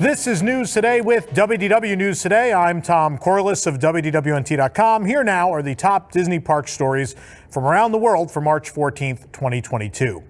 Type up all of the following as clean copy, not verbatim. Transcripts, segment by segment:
This is News Today with WDW News Today. I'm Tom Corliss of WDWNT.com. Here now are the top Disney park stories from around the world for March 14th, 2022.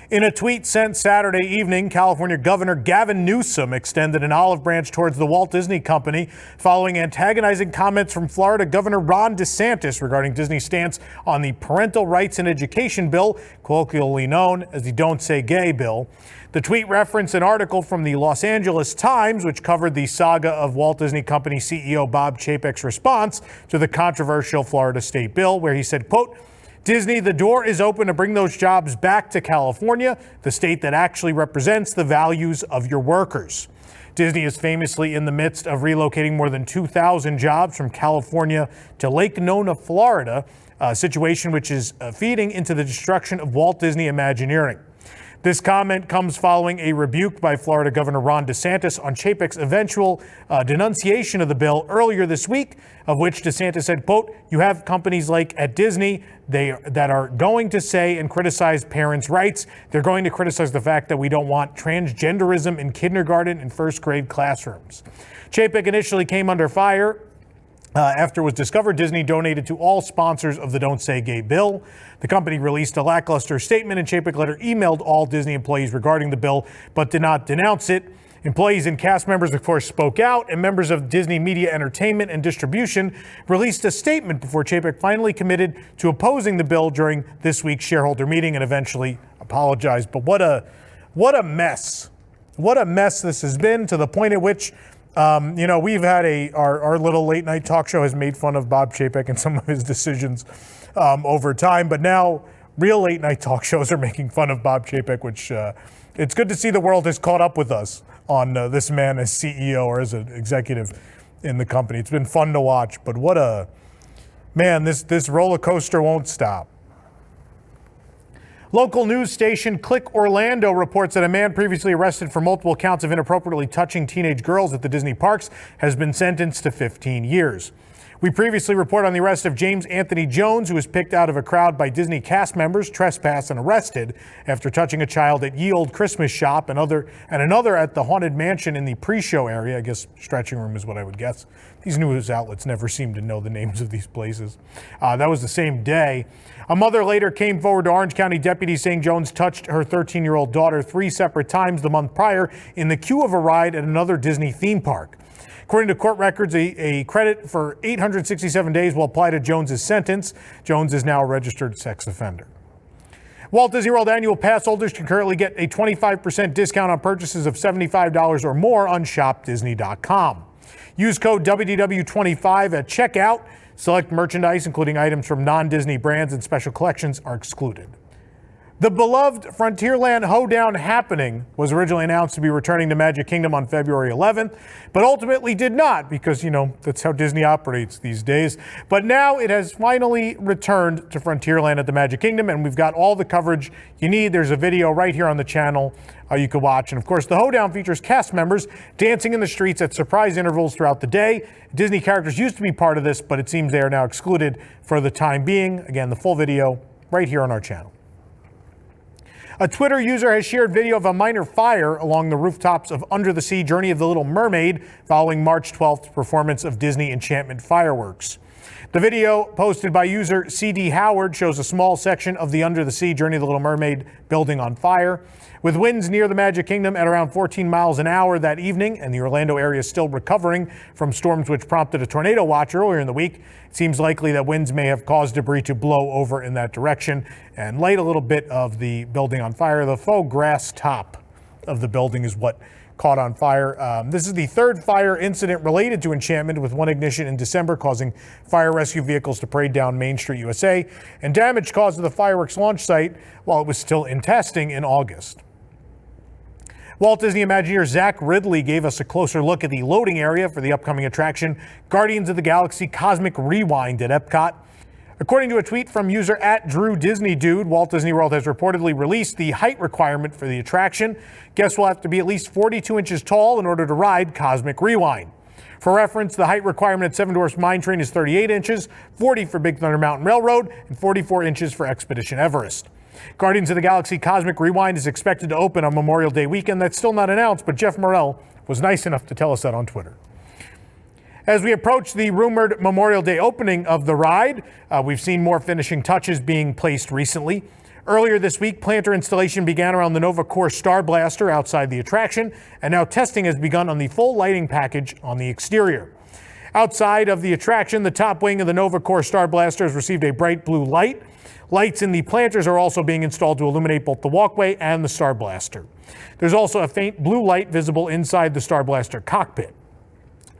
In a tweet sent Saturday evening, California Governor Gavin Newsom extended an olive branch towards the Walt Disney Company following antagonizing comments from Florida Governor Ron DeSantis regarding Disney's stance on the Parental Rights and Education Bill, colloquially known as the Don't Say Gay bill. The tweet referenced an article from the Los Angeles Times, which covered the saga of Walt Disney Company CEO Bob Chapek's response to the controversial Florida state bill, where he said, quote, "Disney, the door is open to bring those jobs back to California, the state that actually represents the values of your workers." Disney is famously in the midst of relocating more than 2,000 jobs from California to Lake Nona, Florida, a situation which is feeding into the destruction of Walt Disney Imagineering. This comment comes following a rebuke by Florida Governor Ron DeSantis on Chapek's eventual denunciation of the bill earlier this week, of which DeSantis said, quote, "You have companies like at Disney that are going to say and criticize parents' rights. They're going to criticize the fact that we don't want transgenderism in kindergarten and first grade classrooms." Chapek initially came under fire after it was discovered Disney donated to all sponsors of the Don't Say Gay bill. The company released a lackluster statement, and Chapek later emailed all Disney employees regarding the bill, but did not denounce it. Employees and cast members, of course, spoke out, and members of Disney Media Entertainment and Distribution released a statement before Chapek finally committed to opposing the bill during this week's shareholder meeting and eventually apologized. But what a mess. What a mess this has been, to the point at which we've had our little late night talk show has made fun of Bob Chapek and some of his decisions over time, but now real late night talk shows are making fun of Bob Chapek, which it's good to see the world has caught up with us on this man as CEO or as an executive in the company. It's been fun to watch, but this roller coaster won't stop. Local news station Click Orlando reports that a man previously arrested for multiple counts of inappropriately touching teenage girls at the Disney parks has been sentenced to 15 years. We previously reported on the arrest of James Anthony Jones, who was picked out of a crowd by Disney cast members, trespassed, and arrested after touching a child at Ye Olde Christmas Shop and another at the Haunted Mansion in the pre-show area. I guess stretching room is what I would guess. These news outlets never seem to know the names of these places. That was the same day. A mother later came forward to Orange County deputies saying Jones touched her 13-year-old daughter 3 separate times the month prior in the queue of a ride at another Disney theme park. According to court records, a credit for 867 days will apply to Jones's sentence. Jones is now a registered sex offender. Walt Disney World annual pass holders can currently get a 25% discount on purchases of $75 or more on shopDisney.com. Use code WDW25 at checkout. Select merchandise, including items from non-Disney brands and special collections, are excluded. The beloved Frontierland Hoedown happening was originally announced to be returning to Magic Kingdom on February 11th, but ultimately did not because, that's how Disney operates these days. But now it has finally returned to Frontierland at the Magic Kingdom, and we've got all the coverage you need. There's a video right here on the channel you can watch. And of course, the Hoedown features cast members dancing in the streets at surprise intervals throughout the day. Disney characters used to be part of this, but it seems they are now excluded for the time being. Again, the full video right here on our channel. A Twitter user has shared video of a minor fire along the rooftops of Under the Sea Journey of the Little Mermaid following March 12th performance of Disney Enchantment fireworks. The video posted by user CD Howard shows a small section of the Under the Sea Journey of the Little Mermaid building on fire. With winds near the Magic Kingdom at around 14 miles an hour that evening, and the Orlando area still recovering from storms which prompted a tornado watch earlier in the week, it seems likely that winds may have caused debris to blow over in that direction and light a little bit of the building on fire. The faux grass top of the building is what caught on fire. This is the third fire incident related to Enchantment, with one ignition in December causing fire rescue vehicles to parade down Main Street, USA, and damage caused to the fireworks launch site while it was still in testing in August. Walt Disney Imagineer Zach Riddley gave us a closer look at the loading area for the upcoming attraction, Guardians of the Galaxy Cosmic Rewind at EPCOT. According to a tweet from user @DrewDisneyDude, Walt Disney World has reportedly released the height requirement for the attraction. Guests will have to be at least 42 inches tall in order to ride Cosmic Rewind. For reference, the height requirement at Seven Dwarfs Mine Train is 38 inches, 40 for Big Thunder Mountain Railroad, and 44 inches for Expedition Everest. Guardians of the Galaxy Cosmic Rewind is expected to open on Memorial Day weekend. That's still not announced, but Jeff Morrell was nice enough to tell us that on Twitter. As we approach the rumored Memorial Day opening of the ride, we've seen more finishing touches being placed recently. Earlier this week, planter installation began around the Nova Corps Star Blaster outside the attraction, and now testing has begun on the full lighting package on the exterior. Outside of the attraction, the top wing of the Nova Corps Star Blaster has received a bright blue light. Lights in the planters are also being installed to illuminate both the walkway and the Star Blaster. There's also a faint blue light visible inside the Star Blaster cockpit.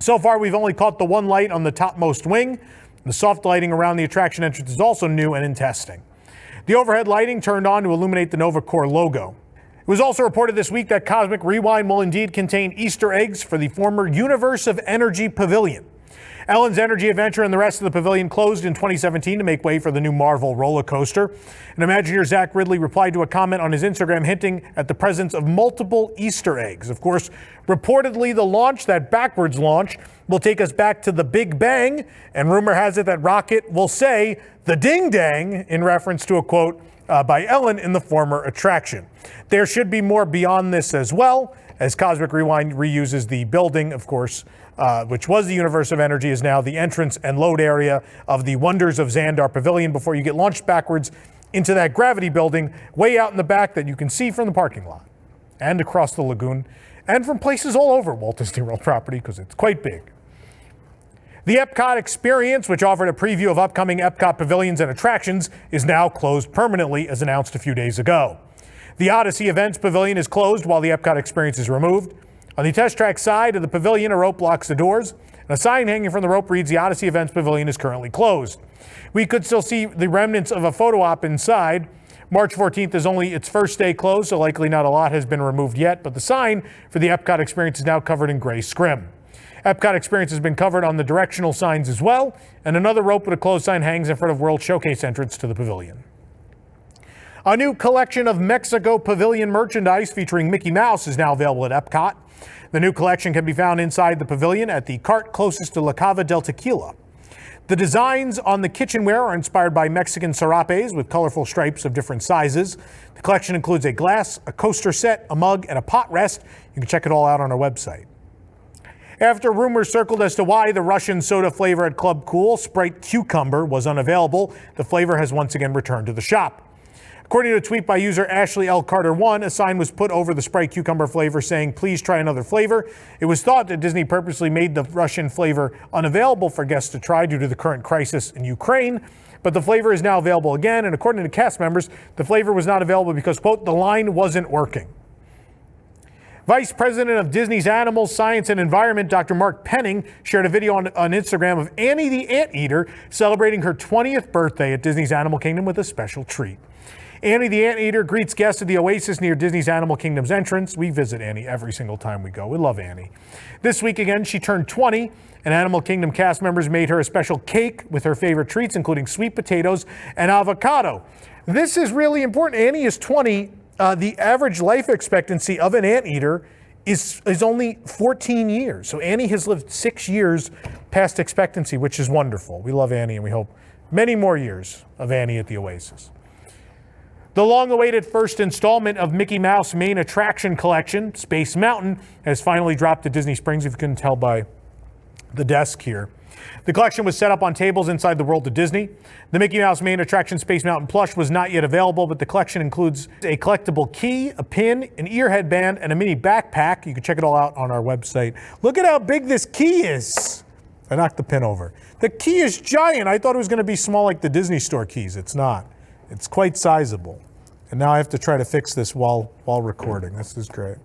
So far, we've only caught the one light on the topmost wing. The soft lighting around the attraction entrance is also new and in testing. The overhead lighting turned on to illuminate the Nova Corps logo. It was also reported this week that Cosmic Rewind will indeed contain Easter eggs for the former Universe of Energy Pavilion. Ellen's Energy Adventure and the rest of the pavilion closed in 2017 to make way for the new Marvel roller coaster. And Imagineer Zach Riddley replied to a comment on his Instagram hinting at the presence of multiple Easter eggs. Of course, reportedly the launch, that backwards launch, will take us back to the Big Bang, and rumor has it that Rocket will say the ding dang in reference to a quote by Ellen in the former attraction. There should be more beyond this as well, as Cosmic Rewind reuses the building, of course, which was the Universe of Energy, is now the entrance and load area of the Wonders of Xandar Pavilion before you get launched backwards into that gravity building way out in the back that you can see from the parking lot and across the lagoon and from places all over Walt Disney World property because it's quite big. The EPCOT Experience, which offered a preview of upcoming EPCOT pavilions and attractions, is now closed permanently, as announced a few days ago. The Odyssey Events Pavilion is closed while the EPCOT Experience is removed. On the test track side of the pavilion, a rope blocks the doors, and a sign hanging from the rope reads, "The Odyssey Events Pavilion is currently closed." We could still see the remnants of a photo op inside. March 14th is only its first day closed, so likely not a lot has been removed yet, but the sign for the EPCOT Experience is now covered in gray scrim. EPCOT Experience has been covered on the directional signs as well, and another rope with a closed sign hangs in front of World Showcase entrance to the pavilion. A new collection of Mexico Pavilion merchandise featuring Mickey Mouse is now available at EPCOT. The new collection can be found inside the pavilion at the cart closest to La Cava del Tequila. The designs on the kitchenware are inspired by Mexican serapes with colorful stripes of different sizes. The collection includes a glass, a coaster set, a mug, and a pot rest. You can check it all out on our website. After rumors circled as to why the Russian soda flavor at Club Cool, Sprite Cucumber, was unavailable, the flavor has once again returned to the shop. According to a tweet by user Ashley L. Carter 1, a sign was put over the Sprite Cucumber flavor saying, "Please try another flavor." It was thought that Disney purposely made the Russian flavor unavailable for guests to try due to the current crisis in Ukraine, but the flavor is now available again, and according to cast members, the flavor was not available because, quote, "the line wasn't working." Vice President of Disney's Animals, Science and Environment, Dr. Mark Penning, shared a video on Instagram of Annie the Anteater celebrating her 20th birthday at Disney's Animal Kingdom with a special treat. Annie the Anteater greets guests at the Oasis near Disney's Animal Kingdom's entrance. We visit Annie every single time we go. We love Annie. This week again, she turned 20, and Animal Kingdom cast members made her a special cake with her favorite treats, including sweet potatoes and avocado. This is really important. Annie is 20. The average life expectancy of an anteater is only 14 years. So Annie has lived 6 years past expectancy, which is wonderful. We love Annie, and we hope many more years of Annie at the Oasis. The long-awaited first installment of Mickey Mouse main attraction collection, Space Mountain, has finally dropped at Disney Springs, if you couldn't tell by the desk here. The collection was set up on tables inside the World of Disney. The Mickey Mouse main attraction Space Mountain plush was not yet available, but the collection includes a collectible key, a pin, an ear headband, and a mini backpack. You can check it all out on our website. Look at how big this key is. I knocked the pin over. The key is giant. I thought it was going to be small like the Disney Store keys. It's not. It's quite sizable. And now I have to try to fix this while recording. This is great.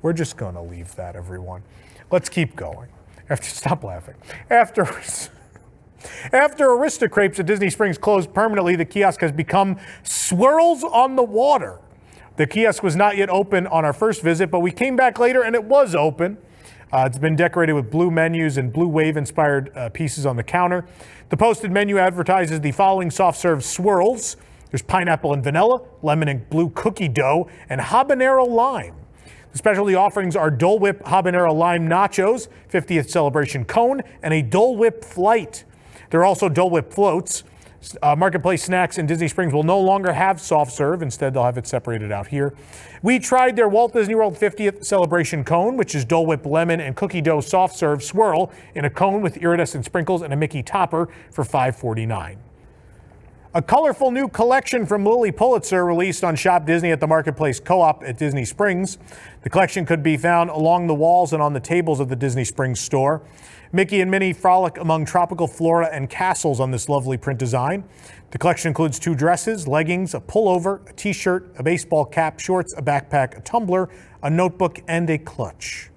We're just going to leave that, everyone. Let's keep going. Stop laughing. After Aristocrepes at Disney Springs closed permanently, the kiosk has become Swirls on the water. The kiosk was not yet open on our first visit, but we came back later and it was open. It's been decorated with blue menus and blue wave-inspired pieces on the counter. The posted menu advertises the following soft-serve swirls. There's pineapple and vanilla, lemon and blue cookie dough, and habanero lime. The specialty offerings are Dole Whip habanero lime nachos, 50th celebration cone, and a Dole Whip flight. There are also Dole Whip floats. Marketplace Snacks in Disney Springs will no longer have soft serve. Instead, they'll have it separated out here. We tried their Walt Disney World 50th celebration cone, which is Dole Whip lemon and cookie dough soft serve swirl in a cone with iridescent sprinkles and a Mickey topper for $5.49. A colorful new collection from Lily Pulitzer released on Shop Disney at the Marketplace Co-op at Disney Springs. The collection could be found along the walls and on the tables of the Disney Springs store. Mickey and Minnie frolic among tropical flora and castles on this lovely print design. The collection includes 2 dresses, leggings, a pullover, a t-shirt, a baseball cap, shorts, a backpack, a tumbler, a notebook, and a clutch.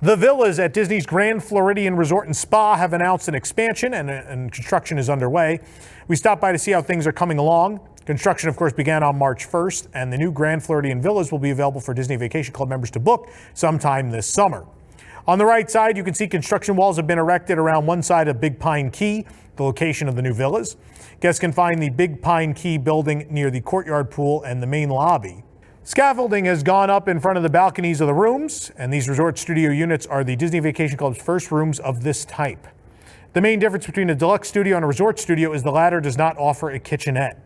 The villas at Disney's Grand Floridian Resort and Spa have announced an expansion and construction is underway. We stopped by to see how things are coming along. Construction, of course, began on March 1st, and the new Grand Floridian villas will be available for Disney Vacation Club members to book sometime this summer. On the right side, you can see construction walls have been erected around one side of Big Pine Key, the location of the new villas. Guests can find the Big Pine Key building near the courtyard pool and the main lobby. Scaffolding has gone up in front of the balconies of the rooms, and these resort studio units are the Disney Vacation Club's first rooms of this type. The main difference between a deluxe studio and a resort studio is the latter does not offer a kitchenette.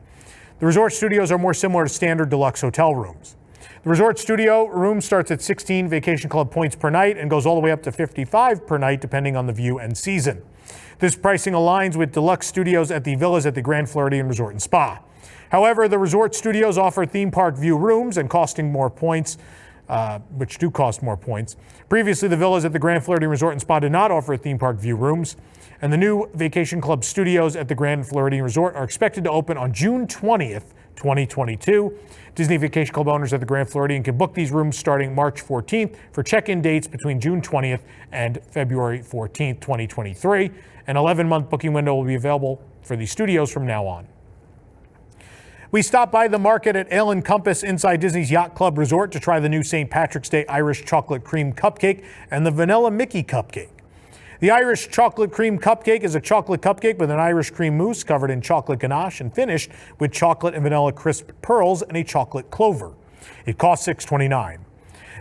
The resort studios are more similar to standard deluxe hotel rooms. The resort studio room starts at 16 Vacation Club points per night and goes all the way up to 55 per night depending on the view and season. This pricing aligns with deluxe studios at the villas at the Grand Floridian Resort and Spa. However, the resort studios offer theme park view rooms and costing more points, which do cost more points. Previously, the villas at the Grand Floridian Resort and Spa did not offer theme park view rooms, and the new Vacation Club studios at the Grand Floridian Resort are expected to open on June 20th, 2022. Disney Vacation Club owners at the Grand Floridian can book these rooms starting March 14th for check-in dates between June 20th and February 14th, 2023. An 11-month booking window will be available for the studios from now on. We stopped by the market at Ale and Compass inside Disney's Yacht Club Resort to try the new St. Patrick's Day Irish Chocolate Cream Cupcake and the Vanilla Mickey Cupcake. The Irish Chocolate Cream Cupcake is a chocolate cupcake with an Irish cream mousse covered in chocolate ganache and finished with chocolate and vanilla crisp pearls and a chocolate clover. It costs $6.29.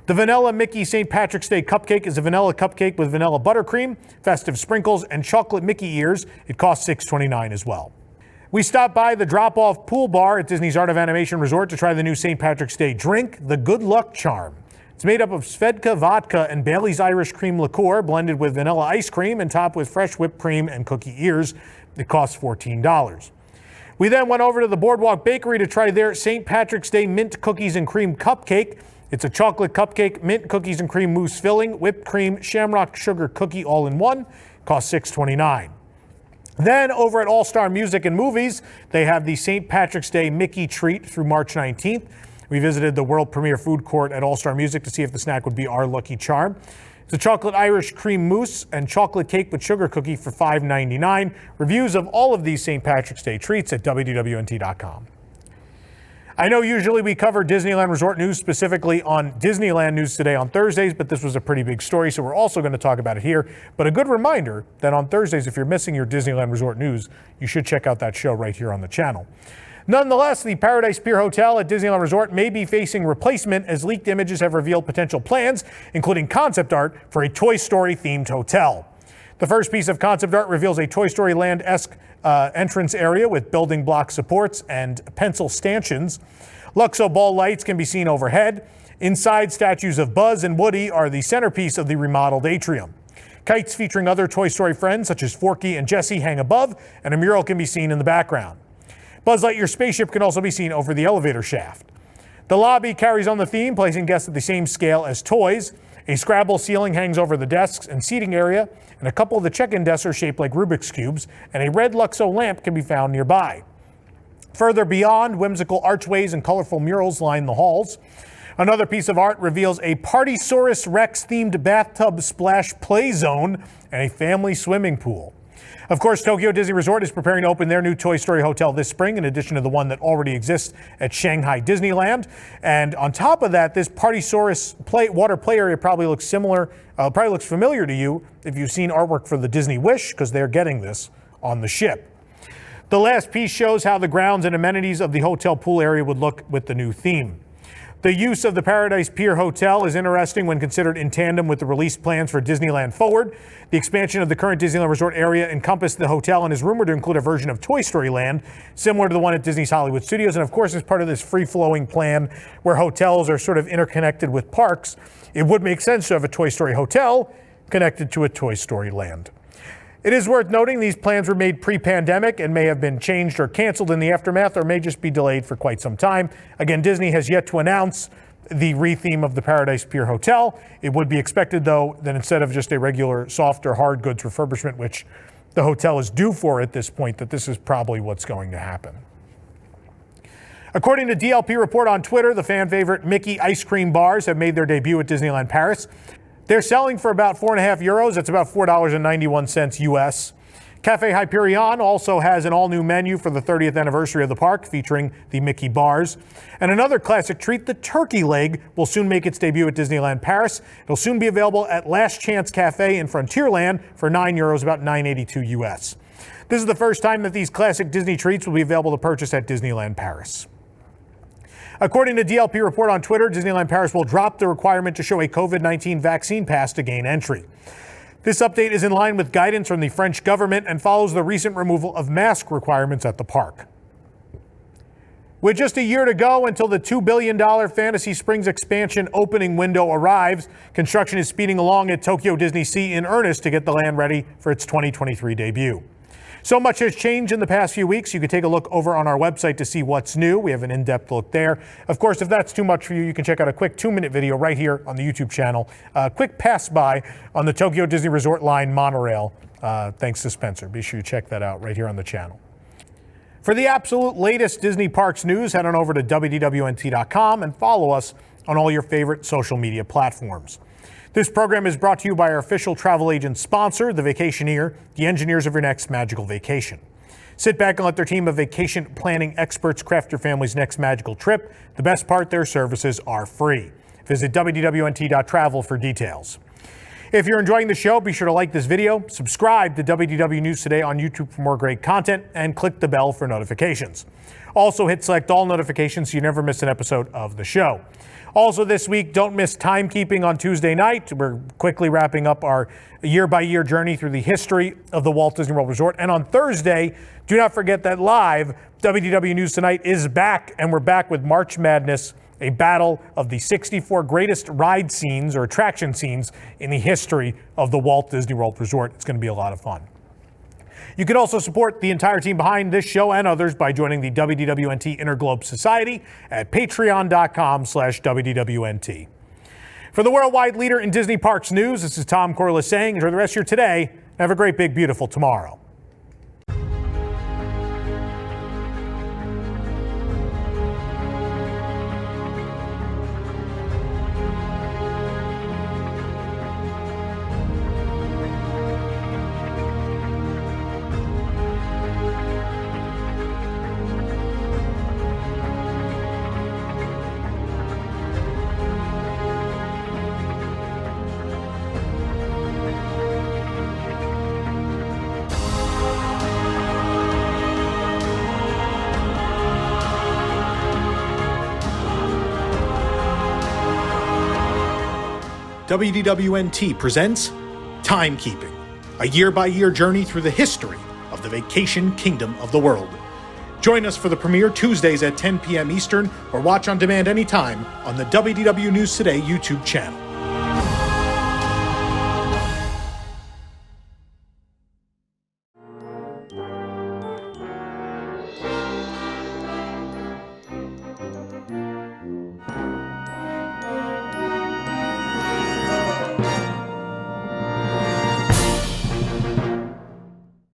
The Vanilla Mickey St. Patrick's Day Cupcake is a vanilla cupcake with vanilla buttercream, festive sprinkles, and chocolate Mickey ears. It costs $6.29 as well. We stopped by the drop-off pool bar at Disney's Art of Animation Resort to try the new St. Patrick's Day drink, the Good Luck Charm. It's made up of Svedka vodka and Bailey's Irish cream liqueur blended with vanilla ice cream and topped with fresh whipped cream and cookie ears. It costs $14. We then went over to the Boardwalk Bakery to try their St. Patrick's Day mint cookies and cream cupcake. It's a chocolate cupcake, mint cookies and cream mousse filling, whipped cream, shamrock sugar cookie all in one. Costs $6.29. Then over at All Star Music and Movies, they have the St. Patrick's Day Mickey treat through March 19th. We visited the world premiere food court at All Star Music to see if the snack would be our lucky charm. It's a chocolate Irish cream mousse and chocolate cake with sugar cookie for $5.99. Reviews of all of these St. Patrick's Day treats at WDWNT.com. I know usually we cover Disneyland Resort news specifically on Disneyland News Today on Thursdays, but this was a pretty big story, so we're also going to talk about it here. But a good reminder that on Thursdays, if you're missing your Disneyland Resort news, you should check out that show right here on the channel. Nonetheless, the Paradise Pier Hotel at Disneyland Resort may be facing replacement as leaked images have revealed potential plans, including concept art for a Toy Story themed hotel. The first piece of concept art reveals a Toy Story Land-esque entrance area with building block supports and pencil stanchions. Luxo ball lights can be seen overhead. Inside, statues of Buzz and Woody are the centerpiece of the remodeled atrium. Kites featuring other Toy Story friends such as Forky and Jessie hang above, and a mural can be seen in the background. Buzz Lightyear's spaceship can also be seen over the elevator shaft. The lobby carries on the theme, placing guests at the same scale as toys. A Scrabble ceiling hangs over the desks and seating area, and a couple of the check-in desks are shaped like Rubik's Cubes, and a red Luxo lamp can be found nearby. Further beyond, whimsical archways and colorful murals line the halls. Another piece of art reveals a Partysaurus Rex-themed bathtub splash play zone and a family swimming pool. Of course, Tokyo Disney Resort is preparing to open their new Toy Story hotel this spring, in addition to the one that already exists at Shanghai Disneyland. And on top of that, this Partysaurus water play area probably looks familiar to you if you've seen artwork for the Disney Wish, because they're getting this on the ship. The last piece shows how the grounds and amenities of the hotel pool area would look with the new theme. The use of the Paradise Pier Hotel is interesting when considered in tandem with the release plans for Disneyland Forward. The expansion of the current Disneyland Resort area encompassed the hotel and is rumored to include a version of Toy Story Land, similar to the one at Disney's Hollywood Studios. And of course, as part of this free-flowing plan where hotels are sort of interconnected with parks, it would make sense to have a Toy Story hotel connected to a Toy Story Land. It is worth noting these plans were made pre-pandemic and may have been changed or canceled in the aftermath, or may just be delayed for quite some time. Again, Disney has yet to announce the retheme of the Paradise Pier Hotel. It would be expected, though, that instead of just a regular soft or hard goods refurbishment, which the hotel is due for at this point, that this is probably what's going to happen. According to DLP report on Twitter, the fan favorite Mickey ice cream bars have made their debut at Disneyland Paris. They're selling for about €4.50. That's about $4.91 US. Cafe Hyperion also has an all-new menu for the 30th anniversary of the park, featuring the Mickey bars. And another classic treat, the turkey leg, will soon make its debut at Disneyland Paris. It'll soon be available at Last Chance Cafe in Frontierland for €9, about $9.82 US. This is the first time that these classic Disney treats will be available to purchase at Disneyland Paris. According to DLP report on Twitter, Disneyland Paris will drop the requirement to show a COVID-19 vaccine pass to gain entry. This update is in line with guidance from the French government and follows the recent removal of mask requirements at the park. With just a year to go until the $2 billion Fantasy Springs expansion opening window arrives, construction is speeding along at Tokyo DisneySea in earnest to get the land ready for its 2023 debut. So much has changed in the past few weeks. You can take a look over on our website to see what's new. We have an in-depth look there. Of course, if that's too much for you, you can check out a quick 2-minute video right here on the YouTube channel. A quick pass-by on the Tokyo Disney Resort line monorail, thanks to Spencer. Be sure you check that out right here on the channel. For the absolute latest Disney Parks news, head on over to WDWNT.com and follow us on all your favorite social media platforms. This program is brought to you by our official travel agent sponsor, the Vacationeer, the engineers of your next magical vacation. Sit back and let their team of vacation planning experts craft your family's next magical trip. The best part, their services are free. Visit WDWNT.travel for details. If you're enjoying the show, be sure to like this video, subscribe to WDW News Today on YouTube for more great content, and click the bell for notifications. Also hit select all notifications so you never miss an episode of the show. Also this week, don't miss timekeeping on Tuesday night. We're quickly wrapping up our year-by-year journey through the history of the Walt Disney World Resort. And on Thursday, do not forget that live, WDW News Tonight is back, and we're back with March Madness, a battle of the 64 greatest ride scenes or attraction scenes in the history of the Walt Disney World Resort. It's going to be a lot of fun. You can also support the entire team behind this show and others by joining the WDWNT Interglobe Society at patreon.com/WDWNT. For the worldwide leader in Disney Parks news, this is Tom Corliss saying, enjoy the rest of your today and have a great, big, beautiful tomorrow. WDWNT presents Timekeeping, a year-by-year journey through the history of the vacation kingdom of the world. Join us for the premiere Tuesdays at 10 p.m. Eastern or watch on demand anytime on the WDW News Today YouTube channel.